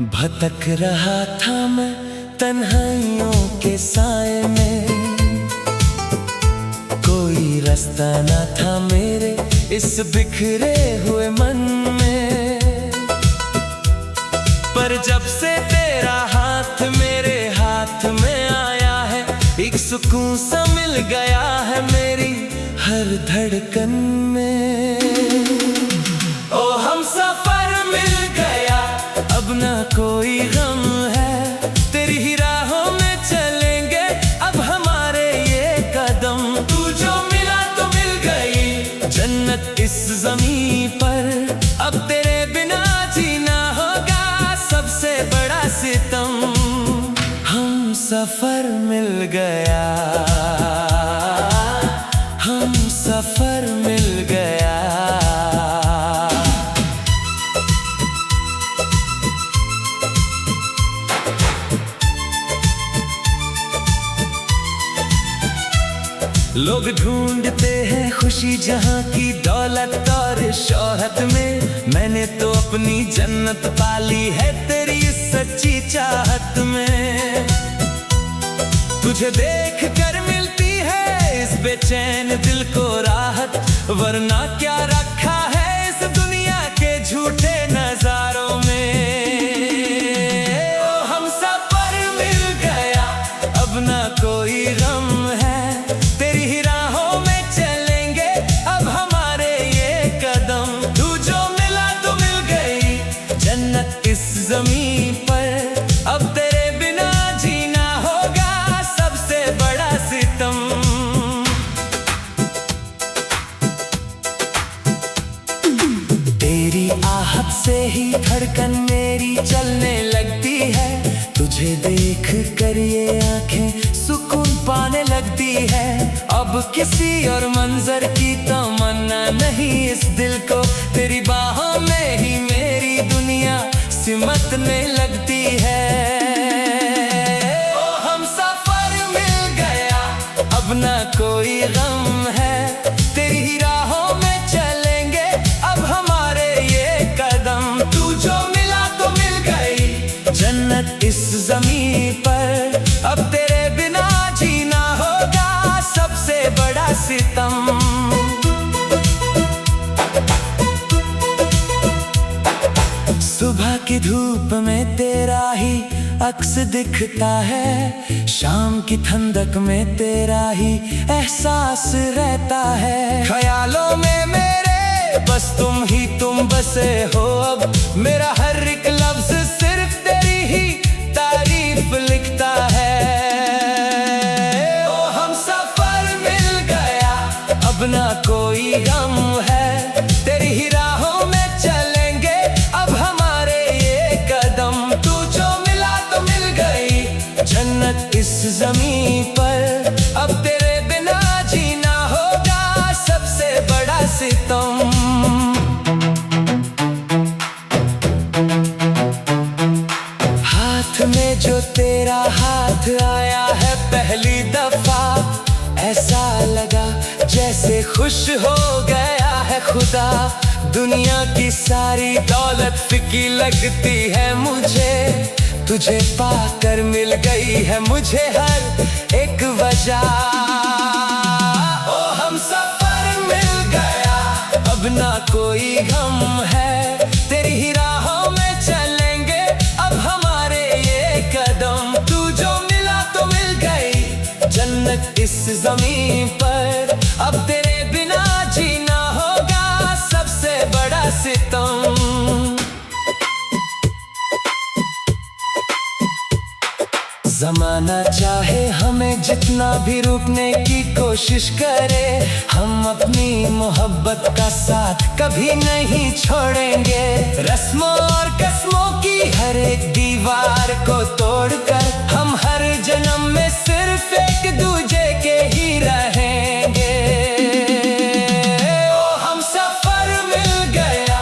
भटक रहा था मैं तन्हाइयों के साए में, कोई रास्ता न था मेरे इस बिखरे हुए मन में। पर जब से तेरा हाथ मेरे हाथ में आया है, एक सुकून सा मिल गया है मेरी हर धड़कन में। ओ हम सफर मिल गया, अब ना कोई गम है, तेरी ही राहों में चलेंगे अब हमारे ये कदम। तू जो मिला तो मिल गई जन्नत इस ज़मीं पर, अब तेरे बिना जीना होगा सबसे बड़ा सितम। हम सफर मिल गया, हम सफर मिल गया। लोग ढूंढते हैं खुशी जहाँ की दौलत और शोहरत में, मैंने तो अपनी जन्नत पाली है तेरी सच्ची चाहत में। तुझे देख कर मिलती है इस बेचैन दिल को राहत, वरना क्या रखा है इस दुनिया के झूठे नजारों में। ओ हम सफर मिल गया, अब ना कोई गम है, तेरी ही राहों में चलेंगे अब हमारे ये कदम। तू जो मिला तो मिल गई जन्नत इस ज़मीं पर, अब तेरे बिना जीना होगा सबसे बड़ा सितम। तेरी आहट से ही धड़कन मेरी चलने लगती है, तुझे देख कर ये आंखें सुकून पाने लगती है। अब किसी और मंजर की तमन्ना नहीं इस दिल को, तेरी बाहों में ही मेरी दुनिया सिमटने लगती है। ओ हम सफर मिल गया, अब ना कोई गम है, तेरी ही राहों में चलेंगे अब हमारे ये कदम। तू जो मिला तो मिल गई जन्नत इस ज़मीं पर, अब तेरे बिना जीना होगा सबसे बड़ा सितम। सुबह की धूप में तेरा ही अक्स दिखता है, शाम की ठंडक में तेरा ही एहसास रहता है। ख्यालों में मेरे बस तुम बसे हो, अब मेरा हर एक लफ्ज सिर्फ तेरी ही तारीफ लिखता है। ओ हम सफर मिल गया, अब ना कोई गम है, तेरी ही राहों में चलेंगे अब हमारे ये कदम। तू जो मिला तो मिल गई जन्नत इस ज़मीं पर, अब तेरे बिना जीना होगा सबसे बड़ा सितम। हाथ में जो तेरा हाथ आया है पहली दफा, ऐसा लगा जैसे खुश हो गया है खुदा। दुनिया की सारी दौलत फीकी लगती है मुझे, तुझे पाकर मिल गई है मुझे हर एक वजह। ओ हम सफर मिल गया, अब ना कोई गम है, तेरी ही राहों में चलेंगे अब हमारे ये कदम। तू जो मिला तो मिल गई जन्नत इस ज़मीं पर, अब तेरे बिना जीना होगा सबसे बड़ा सितम। ज़माना चाहे हमें जितना भी रोकने की कोशिश करे, हम अपनी मोहब्बत का साथ कभी नहीं छोड़ेंगे। रस्मों और कसमों की हर एक दीवार को तोड़कर हम हर जन्म में सिर्फ एक दूजे के ही रहेंगे। ओ हम सफर मिल गया,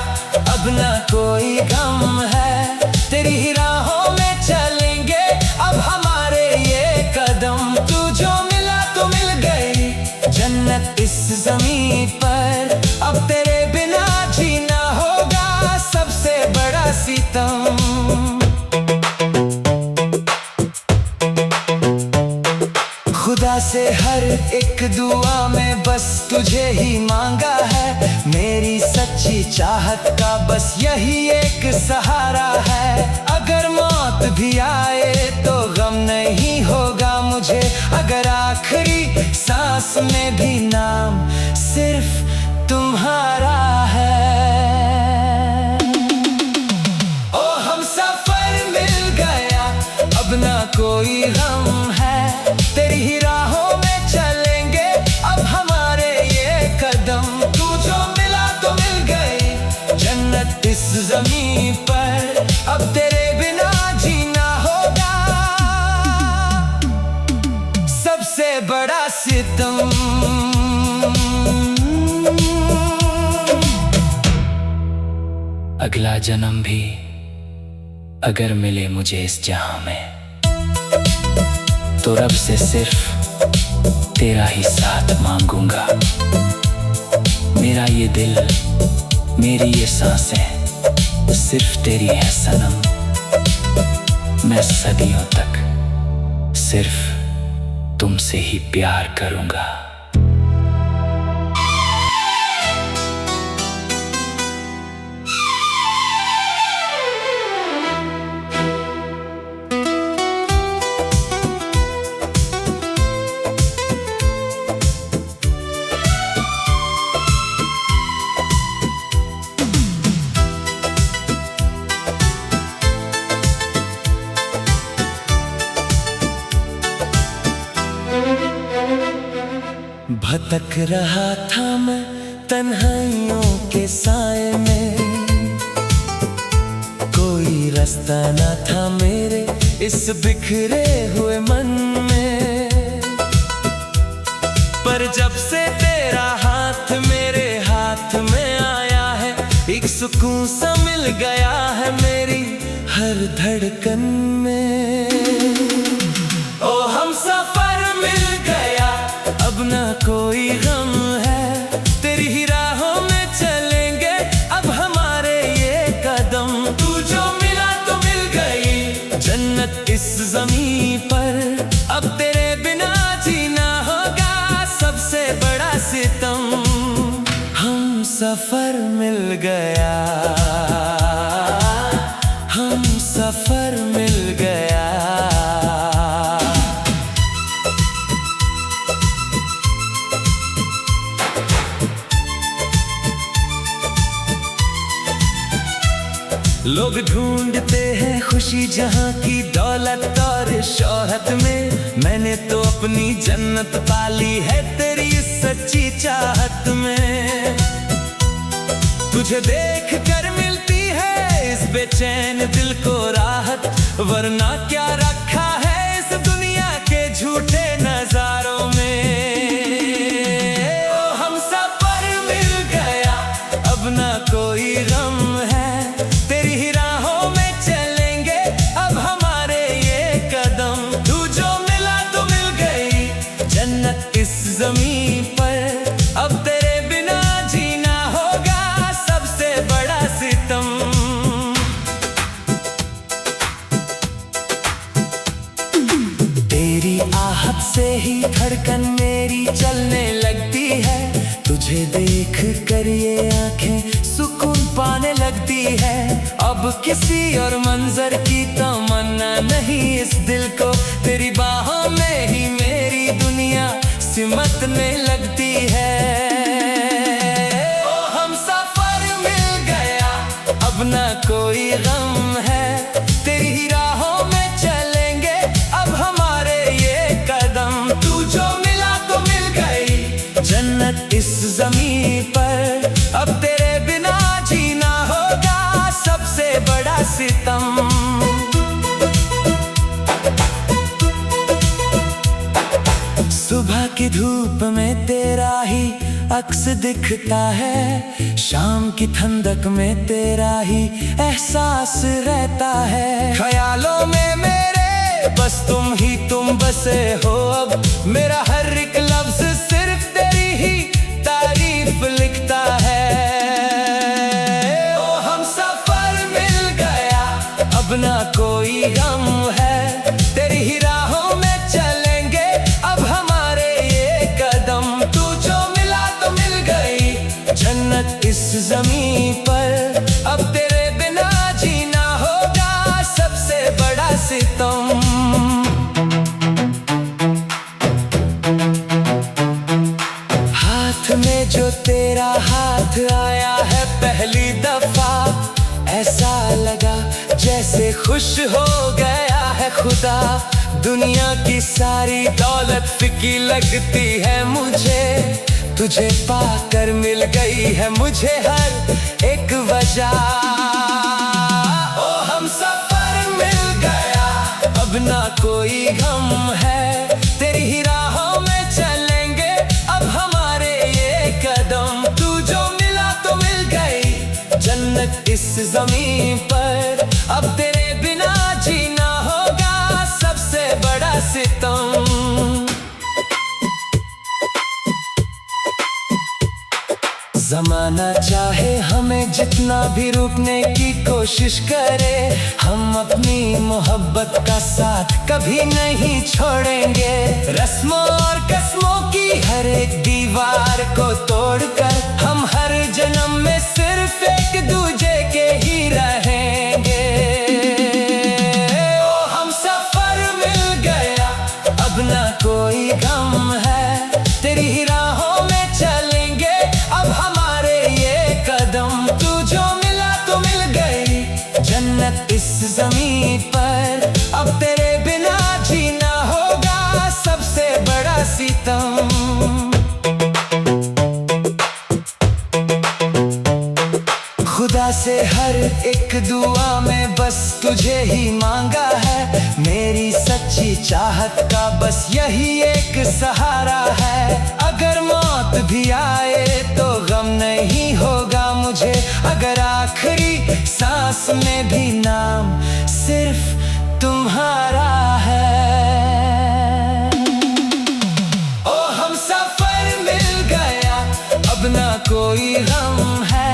अब ना कोई गम है, तेरी ही राहों में चलेंगे अब हमारे ये कदम। तू जो मिला तो मिल गई जन्नत इस ज़मीं पर, अब तेरे बिना जीना होगा सबसे बड़ा सितम। एक दुआ में बस तुझे ही मांगा है। मेरी सच्ची चाहत का बस यही एक सहारा है। अगर मौत भी आए तो गम नहीं होगा मुझे, अगर आखिरी सांस में भी नाम सिर्फ तुम्हारा है। ओ हम सफर मिल गया, अब ना कोई गम है। तेरी ही राहों में चलेंगे अब हमारे ये कदम। तू जो मिला तो मिल गई जन्नत इस ज़मीं पर, अब तेरे बिना जीना होगा सबसे बड़ा सितम। अगला जन्म भी अगर मिले मुझे इस जहां में, तो रब से सिर्फ तेरा ही साथ मांगूंगा। मेरा ये दिल, मेरी ये सांसें सिर्फ तेरी है सनम। मैं सदियों तक सिर्फ तुमसे ही प्यार करूंगा। भटक रहा था मैं तन्हाइयों के साए में, कोई रास्ता न था मेरे इस बिखरे हुए मन में। पर जब से तेरा हाथ मेरे हाथ में आया है, एक सुकून सा मिल गया है मेरी हर धड़कन में। ओ हम सफर मिल गया, अब ना कोई गम है। तेरी ही राहों में चलेंगे अब हमारे ये कदम। तू जो मिला तो मिल गई जन्नत इस ज़मीं पर, अब तेरे बिना जीना होगा सबसे बड़ा सितम। हम सफर मिल गया, हम सफर मिल गया। लोग ढूंढते हैं खुशी जहां की दौलत और शोहरत में, मैंने तो अपनी जन्नत पाली है तेरी सच्ची चाहत में। तुझे देख कर मिलती है इस बेचैन दिल को राहत, वरना क्या रखा है इस दुनिया के झूठे नजारों में। ओ हम सफर मिल गया, अब ना कोई गम है। तेरी ही राहों में चलेंगे अब हमारे ये कदम। तू जो मिला तो मिल गई जन्नत इस ज़मीं पर, अब तेरे बिना जीना होगा सबसे बड़ा सितम। तेरी आहट से ही धड़कन मेरी चलने लगती है, तुझे देख कर ये आंखें सुकून पाने लगती है। अब किसी और मंजर की तमन्ना नहीं इस दिल को, तेरी बाहों में ही मेरी दुनिया सिमटने लगती है। ओ हम सफर मिल गया, अब ना कोई गम है। तेरी ही राहों में चलेंगे अब हमारे ये कदम। तू जो मिला तो मिल गई जन्नत इस ज़मीं पर, अब तेरे बिना जीना होगा सबसे बड़ा सितम। सुबह की धूप में तेरा ही अक्स दिखता है, शाम की ठंडक में तेरा ही एहसास रहता है। ख्यालों में मेरे बस तुम बसे हो, अब मेरा हर एक लफ्ज सिर्फ तेरी ही तारीफ लिखता है। ओ हम सफर मिल गया, अब ना कोई गम है। तेरी ही राहों में चलेंगे अब हमारे ये जैसे खुश हो गया है खुदा। दुनिया की सारी दौलत फीकी लगती है मुझे, तुझे पाकर मिल गई है मुझे हर एक वजह। ओ हम सफर मिल गया, अब ना कोई गम है, तेरी ही राहों में चलेंगे अब हमारे ये कदम। तू जो मिला तो मिल गई जन्नत इस ज़मीन पर, अब तेरे बिना जीना होगा सबसे बड़ा सितम। ज़माना चाहे हमें जितना भी रोकने की कोशिश करे, हम अपनी मोहब्बत का साथ कभी नहीं छोड़ेंगे। रस्मों और कसमों की हर एक दीवार को तोड़कर हम हर जन्म में सिर्फ एक दूजे के ही रहेंगे। ओ हम सफर मिल गया, अब ना कोई गम है, तेरी ही राहों में चलेंगे अब हमारे ये कदम। तू जो मिला तो मिल गई जन्नत इस ज़मीन पर, अब तेरे बिना जीना होगा सबसे बड़ा सितम। खुदा से हर एक दुआ में बस तुझे ही मांगा है, मेरी सच्ची चाहत का बस यही एक सहारा है। अगर मौत भी आए तो गम नहीं होगा मुझे, अगर आखिरी सांस में भी नाम सिर्फ तुम्हारा है। ओ हम सफर मिल गया, अब ना कोई गम है,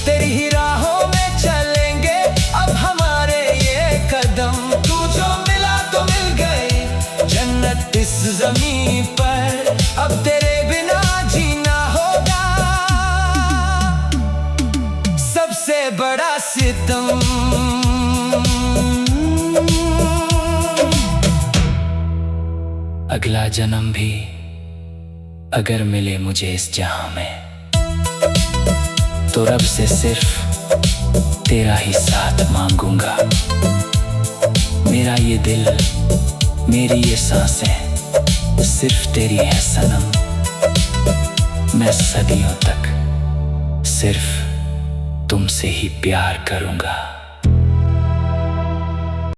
तेरी ही राहों में चलेंगे अब हमारे ये कदम। तू जो मिला तो मिल गई जन्नत इस ज़मीन पर, अब तेरे बिना जीना होगा सबसे बड़ा सितम। अगला जन्म भी अगर मिले मुझे इस जहां में, तो रब से सिर्फ तेरा ही साथ मांगूंगा। मेरा ये दिल, मेरी ये सांसें सिर्फ तेरी है सनम। मैं सदियों तक सिर्फ तुमसे ही प्यार करूंगा।